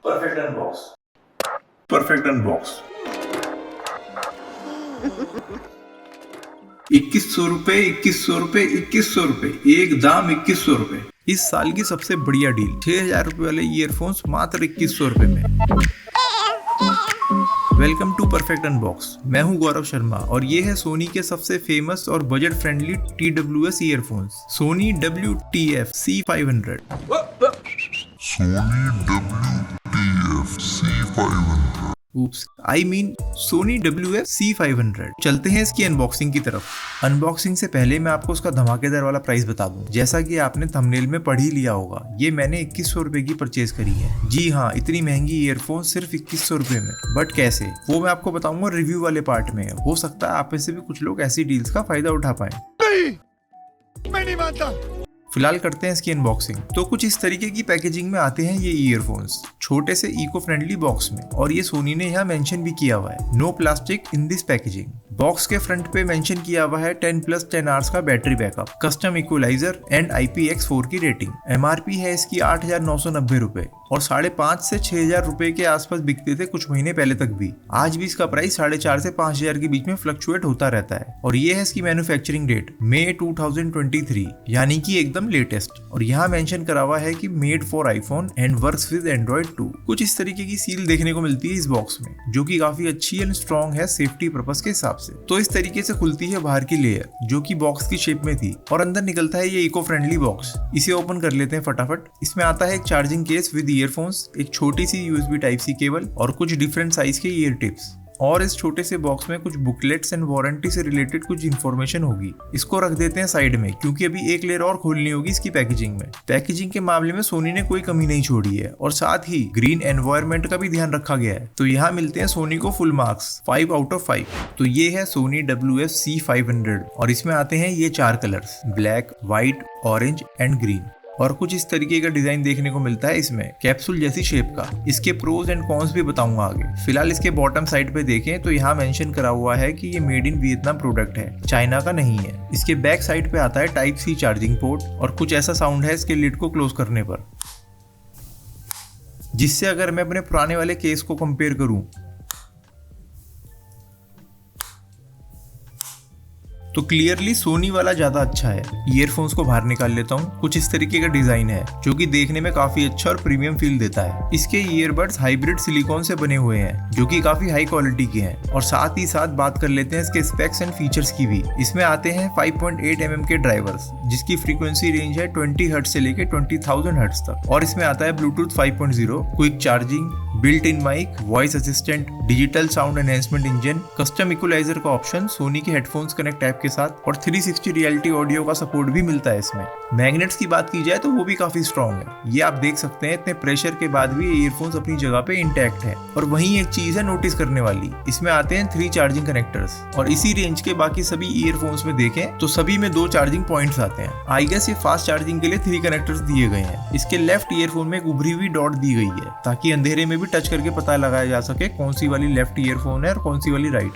Perfect unbox. Perfect unbox. 2100 रुपए, 2100 रुपए, 2100 रुपए, एक दाम 2100 रुपए। इस साल की सबसे बढ़िया डील, 6000 रुपए वाले ईयरफोन्स मात्र 2100 रुपए में। Welcome to perfect unbox. मैं हूं गौरव शर्मा और ये है सोनी के सबसे फेमस और budget friendly TWS earphones, Sony WTF C500। Sony WF C500। चलते हैं इसकी अनबॉक्सिंग की तरफ। अनबॉक्सिंग से पहले मैं आपको उसका धमाकेदार वाला प्राइस बता दूं। जैसा कि आपने थंबनेल में पढ़ ही लिया होगा, ये मैंने 2100 रुपए की परचेज करी है। जी हाँ, इतनी महंगी ईयरफोन सिर्फ 2100 रुपए में। बट कैसे, वो मैं आपको बताऊंगा रिव्यू वाले पार्ट में। हो सकता है आप में से भी कुछ लोग ऐसी डील्स का फायदा उठा पाए। मैं नहीं मानता। फिलहाल करते हैं इसकी अनबॉक्सिंग। तो कुछ इस तरीके की पैकेजिंग में आते हैं ये ईयरफोन्स, छोटे से इको फ्रेंडली बॉक्स में। और ये सोनी ने यहाँ मेंशन भी किया हुआ है, no plastic in this packaging. Box के फ्रंट पे मेंशन किया हुआ है 10+10 आवर्स का battery backup, custom equalizer and IPX4 की रेटिंग। MRP है इसकी 8,990 रुपए और 5,500 से 6,000 रुपए के आसपास बिकते थे कुछ महीने पहले तक भी। आज भी इसका प्राइस 4,500 से 5,000 के बीच में फ्लक्चुएट होता रहता है। और ये है इसकी मैन्युफैक्चरिंग डेट, मई 2023, यानी कि एकदम लेटेस्ट। और यहाँ मेंशन करा हुआ है कि made for iPhone and works with Android 2। कुछ इस तरीके की सील देखने को मिलती है इस बॉक्स में, जो कि काफी अच्छी एंड स्ट्रॉन्ग है सेफ्टी पर्पस के हिसाब से। तो इस तरीके से खुलती है बाहर की लेयर, जो कि बॉक्स की शेप में थी, और अंदर निकलता है ये इको फ्रेंडली बॉक्स। इसे ओपन कर लेते हैं फटाफट। इसमें आता है एक चार्जिंग केस विद ईयरफोन्स, एक छोटी सी USB Type-C केबल और कुछ डिफरेंट साइज के ईयर टिप्स। और इस छोटे से बॉक्स में कुछ बुकलेट्स एंड वारंटी से रिलेटेड कुछ इन्फॉर्मेशन होगी। इसको रख देते हैं साइड में, क्योंकि अभी एक लेयर और खोलनी होगी इसकी पैकेजिंग में। पैकेजिंग के मामले में सोनी ने कोई कमी नहीं छोड़ी है और साथ ही ग्रीन एनवायरनमेंट का भी ध्यान रखा गया है। तो यहाँ मिलते हैं सोनी को फुल मार्क्स 5 आउट ऑफ 5। तो ये है सोनी WF C500 और इसमें आते हैं ये 4 colours, black, white, orange and green. और कुछ इस तरीके का डिजाइन देखने को मिलता है इसमें, कैप्सूल जैसी शेप का। इसके प्रोज एंड कॉन्स भी बताऊंगा आगे। फिलहाल इसके बॉटम साइड पे देखें तो यहाँ मेंशन करा हुआ है कि ये मेड इन वियतनाम प्रोडक्ट है, चाइना का नहीं है। इसके बैक साइड पे आता है Type-C चार्जिंग पोर्ट और कुछ ऐसा साउंड है इसके लिड को क्लोज करने पर, जिससे अगर मैं अपने पुराने वाले केस को कंपेयर करूं तो क्लियरली सोनी वाला ज्यादा अच्छा है। ईयरफोन्स को बाहर निकाल लेता हूँ। कुछ इस तरीके का डिजाइन है, जो कि देखने में काफी अच्छा और प्रीमियम फील देता है। इसके ईयरबड्स हाइब्रिड सिलिकॉन से बने हुए हैं, जो कि काफी हाई क्वालिटी के हैं। और साथ ही साथ बात कर लेते हैं इसके स्पेक्स एंड फीचर्स की भी। इसमें आते हैं 5.8 mm के ड्राइवर्स, जिसकी फ्रीक्वेंसी रेंज है 20 हर्ट्ज से लेके 20,000 हर्ट्ज तक। और इसमें आता है Bluetooth 5.0, quick charging, built in mic, voice assistant, digital sound enhancement engine, custom equalizer का ऑप्शन, सोनी के हेडफोन्स कनेक्ट ऐप के साथ, और 360 रियलिटी ऑडियो का सपोर्ट भी मिलता है इसमें। मैग्नेट्स की बात की जाए तो वो भी काफी स्ट्रॉन्ग है। ये आप देख सकते हैं, इतने प्रेशर के बाद भी ये ईयरफोन्स अपनी जगह पे इंटैक्ट है। और वहीं एक चीज है नोटिस करने वाली, इसमें आते हैं 3 चार्जिंग कनेक्टर्स। और इसी रेंज के बाकी सभी ईयरफोन्स में देखें तो सभी में 2 चार्जिंग पॉइंट्स आते हैं। आई गेस ये फास्ट चार्जिंग के लिए 3 कनेक्टर्स दिए गए हैं। इसके लेफ्ट ईयरफोन में एक उभरी हुई डॉट दी गई है, ताकि अंधेरे में भी टच करके पता लगाया जा सके कौन सी वाली लेफ्ट ईयरफोन है और कौन सी वाली राइट।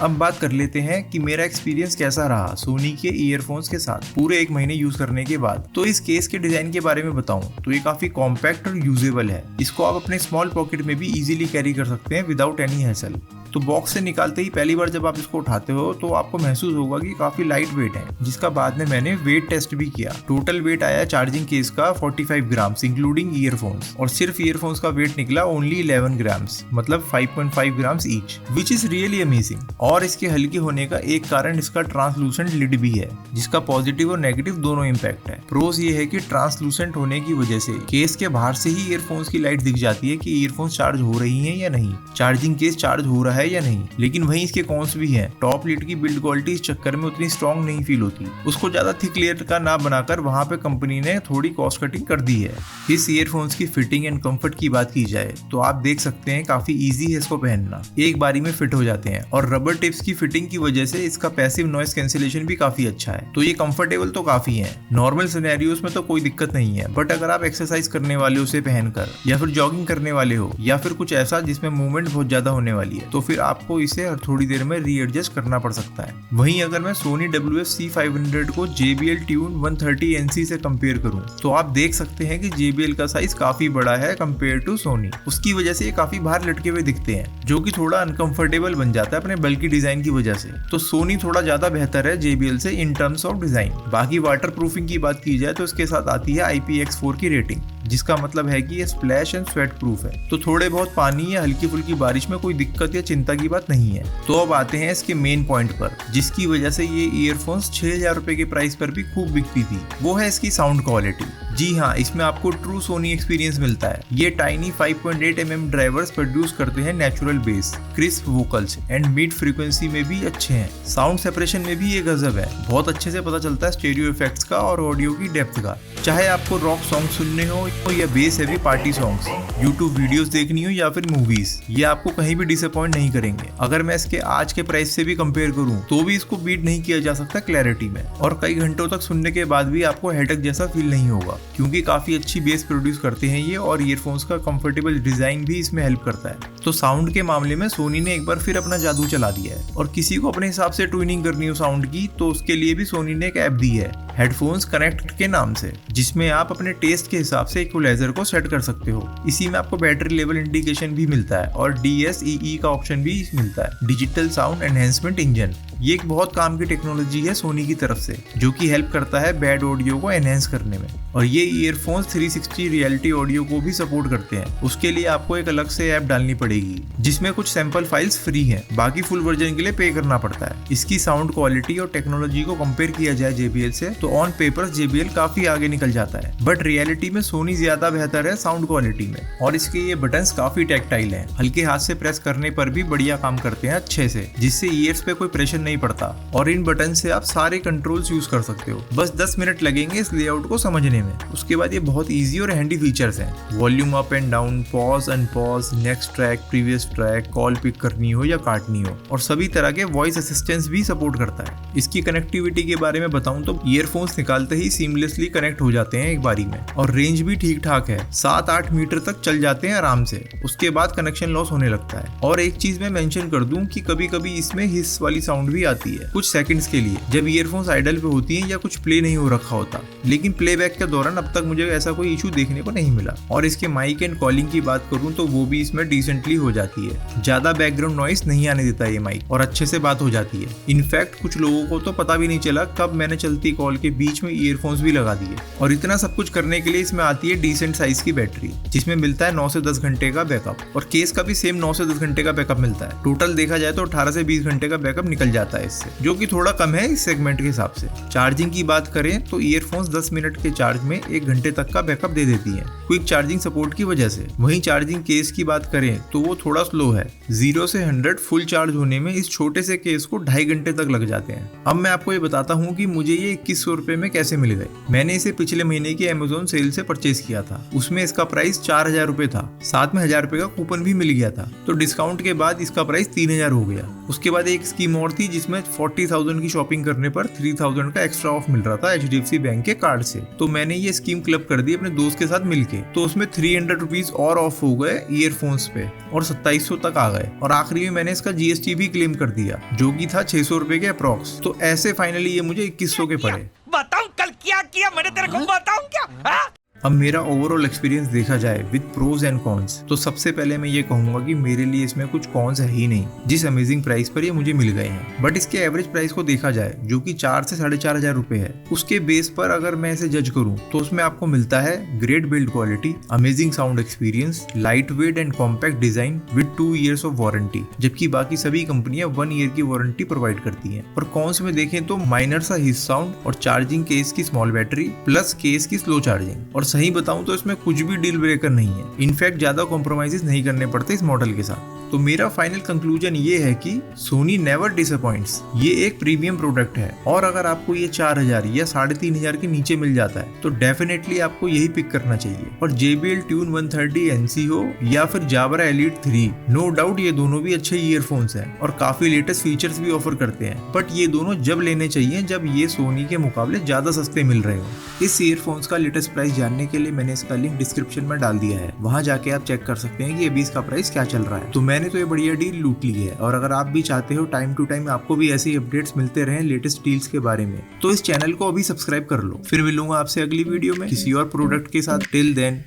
अब बात कर लेते हैं कि मेरा एक्सपीरियंस कैसा रहा सोनी के ईयरफोन्स के साथ पूरे 1 महीने यूज करने के बाद। तो इस केस के डिजाइन के बारे में बताऊं तो ये काफी कॉम्पैक्ट और यूजेबल है। इसको आप अपने स्मॉल पॉकेट में भी इजीली कैरी कर सकते हैं विदाउट एनी हैसल। तो बॉक्स से निकालते ही पहली बार जब आप इसको उठाते हो तो आपको महसूस होगा कि काफी लाइट वेट है, जिसका बाद में मैंने वेट टेस्ट भी किया। टोटल वेट आया चार्जिंग केस का 45 ग्राम्स इंक्लूडिंग ईयरफोन्स, और सिर्फ ईयरफोन्स का वेट निकला ओनली 11 ग्राम्स, मतलब 5.5 grams each, which is really amazing. और इसके हल्के होने का एक कारण इसका ट्रांसलूसेंट लिड भी है, जिसका पॉजिटिव और नेगेटिव दोनों इम्पैक्ट है। प्रोस ये है कि ट्रांसलूसेंट होने की वजह से केस के बाहर से ही ईयरफोन्स की लाइट दिख जाती है कि ईयरफोन्स चार्ज हो रही हैं या नहीं, चार्जिंग केस चार्ज हो रहा है या नहीं। लेकिन वहीं इसके कॉन्स भी हैं। टॉप लिड की बिल्ड क्वालिटी इस चक्कर में उतनी स्ट्रॉन्ग नहीं फील होती। उसको ज्यादा थिक लेयर का ना बनाकर वहां पे कंपनी ने थोड़ी कॉस्ट कटिंग कर दी है। इस ईयरफोन्स की फिटिंग एंड कंफर्ट की बात की जाए तो आप देख सकते हैं काफी इजी है इसको पहनना, एक बारी में फिट हो जाते हैं। और रबर टिप्स की फिटिंग की वजह से इसका पैसिव नॉइस कैंसिलेशन भी काफी अच्छा है। तो ये कंफर्टेबल तो काफी है। नॉर्मल सिनेरियोस में तो कोई दिक्कत नहीं है, बट अगर आप एक्सरसाइज करने वाले हो उसे पहनकर, या फिर जॉगिंग करने वाले हो, या फिर कुछ ऐसा जिसमें मूवमेंट बहुत ज्यादा होने वाली है, तो फिर आपको इसे हर थोड़ी देर में रीएडजस्ट करना पड़ सकता है। वहीं अगर मैं सोनी WF-C500 को JBL Tune 130NC से कंपेयर करूं तो आप देख सकते हैं कि JBL का साइज काफी बड़ा है कंपेयर टू सोनी। उसकी वजह से ये काफी बाहर लटके हुए दिखते हैं, जो कि थोड़ा अनकंफर्टेबल बन जाता है अपने बल्कि डिजाइन की वजह से। तो सोनी थोड़ा ज्यादा बेहतर है JBL से इन टर्म्स ऑफ डिजाइन। बाकी वाटर प्रूफिंग की बात की जाए तो इसके साथ आती है IPX4 की रेटिंग, जिसका मतलब है कि ये स्प्लैश एंड स्वेट प्रूफ है। तो थोड़े बहुत पानी या हल्की फुल्की बारिश में कोई दिक्कत या चिंता की बात नहीं है। तो अब आते हैं इसके मेन पॉइंट पर, जिसकी वजह से ये ईयरफोन्स 6000 रुपए के प्राइस पर भी खूब बिकती थी। वो है इसकी साउंड क्वालिटी। जी हाँ, इसमें आपको ट्रू सोनी एक्सपीरियंस मिलता है। ये टाइनी 5.8 mm ड्राइवर्स प्रोड्यूस करते हैं natural base, crisp vocals and mid frequency में भी अच्छे हैं। साउंड सेपरेशन में भी ये गजब है, बहुत अच्छे से पता चलता है स्टेरियो इफेक्ट्स का और ऑडियो की डेप्थ का। चाहे आपको रॉक सॉन्ग सुनने हो या base heavy party songs, YouTube videos देखनी हो या फिर मूवीज, ये आपको कहीं भी डिसअपॉइंट नहीं करेंगे। अगर मैं इसके आज के प्राइस से भी कंपेयर करूं तो भी इसको बीट नहीं किया जा सकता क्लैरिटी में, और कई घंटों तक सुनने के बाद भी आपको हेडेक जैसा फील नहीं होगा, क्योंकि काफी अच्छी बेस प्रोड्यूस करते हैं ये, और ईयरफोन्स का कंफर्टेबल डिजाइन भी इसमें हेल्प करता है। तो साउंड के मामले में सोनी ने एक बार फिर अपना जादू चला दिया है, और किसी को अपने हिसाब से ट्यूनिंग करनी हो साउंड की तो उसके लिए भी सोनी ने एक ऐप दी है, हेडफोन्स कनेक्ट के नाम से, जिसमें आप अपने टेस्ट के हिसाब से इक्वलाइजर को सेट कर सकते हो। इसी में आपको बैटरी लेवल इंडिकेशन भी मिलता है और DSEE का ऑप्शन भी मिलता है, डिजिटल साउंड एनहेंसमेंट इंजन। ये एक बहुत काम की टेक्नोलॉजी है सोनी की तरफ से, जो कि हेल्प करता है बैड ऑडियो को एनहेंस करने में। और ये ईयरफोन्स 360 रियलिटी ऑडियो को भी सपोर्ट करते हैं। उसके लिए आपको एक अलग से ऐप डालनी पड़ेगी, जिसमें कुछ सैंपल फाइल्स फ्री हैं, बाकी फुल वर्जन के लिए पे करना पड़ता है। इसकी साउंड क्वालिटी और टेक्नोलॉजी को कंपेयर किया जाए JBL से तो ऑन पेपर JBL काफी आगे निकल जाता है, बट रियलिटी में सोनी ज्यादा बेहतर है साउंड क्वालिटी में। और इसके ये बटन्स काफी टैक्टाइल हैं, हल्के हाथ से प्रेस करने पर भी बढ़िया काम करते हैं अच्छे से, जिससे ईयर्स पे कोई प्रेशर नहीं पड़ता। और इन बटन से आप सारे कंट्रोल्स यूज कर सकते हो। बस 10 मिनट लगेंगे इस लेआउट को समझने में। उसके बाद ये बहुत इजी और हैंडी फीचर्स हैं। Volume up and down, pause unpause, next track, previous track, call pick करनी हो या काटनी हो, और सभी तरह के वॉइस असिस्टेंस भी सपोर्ट करता है। इसकी कनेक्टिविटी के बारे में बताऊं तो ईयरफोन्स निकालते ही सीमलेसली कनेक्ट हो जाते हैं एक बारी में, और रेंज भी ठीक ठाक है, 7-8 मीटर तक चल जाते हैं आराम से। उसके बाद कनेक्शन लॉस होने लगता है। और एक चीज मैं मेंशन कर दूं कि कभी कभी इसमें हिस वाली साउंड भी आती है कुछ सेकंड्स के लिए, जब ईयरफोन्स आइडल पे होती हैं या कुछ प्ले नहीं हो रखा होता। लेकिन प्लेबैक के दौरान अब तक मुझे ऐसा कोई इशू देखने को नहीं मिला। और इसके माइक एंड कॉलिंग की बात करूं तो वो भी इसमें डिसेंटली हो जाती है, ज्यादा बैकग्राउंड नॉइस नहीं आने देता ये माइक, और अच्छे से बात हो जाती है। इनफैक्ट कुछ लोगों को तो पता भी नहीं चला कब मैंने चलती कॉल के बीच में ईयरफोन्स भी लगा दिए। और इतना सब कुछ करने के लिए इसमें आती है डिसेंट साइज की बैटरी, जिसमें मिलता है 9 से 10 घंटे का बैकअप, और केस का भी सेम 9 से 10 घंटे का बैकअप मिलता है। टोटल देखा जाए तो 18 से 20 घंटे का बैकअप निकल जाता है इससे, जो कि थोड़ा कम है इस सेगमेंट के हिसाब से। चार्जिंग की बात करें तो ईयरफोन्स 10 मिनट के चार्ज में 1 घंटे तक का बैकअप दे देती है, क्विक चार्जिंग सपोर्ट की वजह से। वहीं चार्जिंग केस की बात करें तो वो थोड़ा स्लो है, 0 से 100 फुल चार्ज होने में इस छोटे से केस को 2.5 घंटे तक लग जाते हैं। अब मैं आपको ये बताता हूँ कि मुझे ये 2100 रुपए में कैसे मिल गए। मैंने इसे पिछले महीने की Amazon सेल से परचेज किया था। उसमें इसका प्राइस 4000 रुपए था, साथ में 1000 रुपए का कूपन भी मिल गया था, तो डिस्काउंट के बाद इसका प्राइस 3000 हो गया। उसके बाद एक स्कीम और थी जिसमें 40,000 की शॉपिंग करने पर 3000 का एक्स्ट्रा ऑफ मिल रहा था HDFC बैंक के कार्ड से। तो मैंने ये स्कीम क्लब कर दी अपने दोस्त के साथ मिलके, तो उसमें 300 रुपीज और ऑफ हो गए ईयरफोन्स पे, और 2700 तक आ गए। और आखिरी में मैंने इसका GST भी क्लेम कर दिया, जो कि था 600 रुपए के अप्रॉक्स। तो ऐसे फाइनली ये मुझे 2100 के पड़े। बताऊं कल क्या किया मैंने तेरे को, बताऊं क्या? हाँ? अब मेरा ओवरऑल एक्सपीरियंस देखा जाए विद प्रोज एंड कॉन्स, तो सबसे पहले मैं ये कहूंगा कि मेरे लिए इसमें कुछ कॉन्स है ही नहीं, जिस अमेजिंग प्राइस पर ये मुझे मिल गए हैं। बट इसके एवरेज प्राइस को देखा जाए, जो कि 4 से 4500 रुपए है, उसके बेस पर अगर मैं इसे जज करूं तो उसमें आपको मिलता है great build quality, amazing sound experience, light weight and compact design with 2 years of warranty, जबकि बाकी सभी कंपनियां 1 ईयर की वारंटी प्रोवाइड करती हैं। और कॉन्स में देखें तो माइनर सा हिस साउंड और चार्जिंग केस की स्मॉल बैटरी प्लस केस की स्लो चार्जिंग। और सही बताऊं तो इसमें कुछ भी डील ब्रेकर नहीं है, इनफैक्ट ज्यादा कॉम्प्रोमाइजेस नहीं करने पड़ते इस मॉडल के साथ। तो मेरा फाइनल कंक्लूजन ये है कि सोनी नेवर डिसअपॉइंट्स। ये एक प्रीमियम प्रोडक्ट है, और अगर आपको ये 4000 या 3500 के नीचे मिल जाता है तो डेफिनेटली आपको यही पिक करना चाहिए। और JBL Tune 130NC हो या फिर Jabra Elite 3, नो डाउट ये दोनों भी अच्छे ईयरफोन्स हैं और काफी लेटेस्ट फीचर्स भी ऑफर करते हैं। बट ये दोनों जब लेने चाहिए जब ये सोनी के मुकाबले ज्यादा सस्ते मिल रहे हो। इस ईयरफोन्स का लेटेस्ट प्राइस जानने जानने के लिए मैंने इसका लिंक डिस्क्रिप्शन में डाल दिया है, वहाँ जाके आप चेक कर सकते हैं कि अभी इसका प्राइस क्या चल रहा है। तो मैंने तो ये बढ़िया डील लूट ली है, और अगर आप भी चाहते हो टाइम टू टाइम आपको भी ऐसे अपडेट्स मिलते रहे लेटेस्ट डील्स के बारे में, तो इस चैनल को अभी सब्सक्राइब कर लो। फिर मिलूंगा आपसे अगली वीडियो में किसी और प्रोडक्ट के साथ। Till then,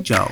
ciao।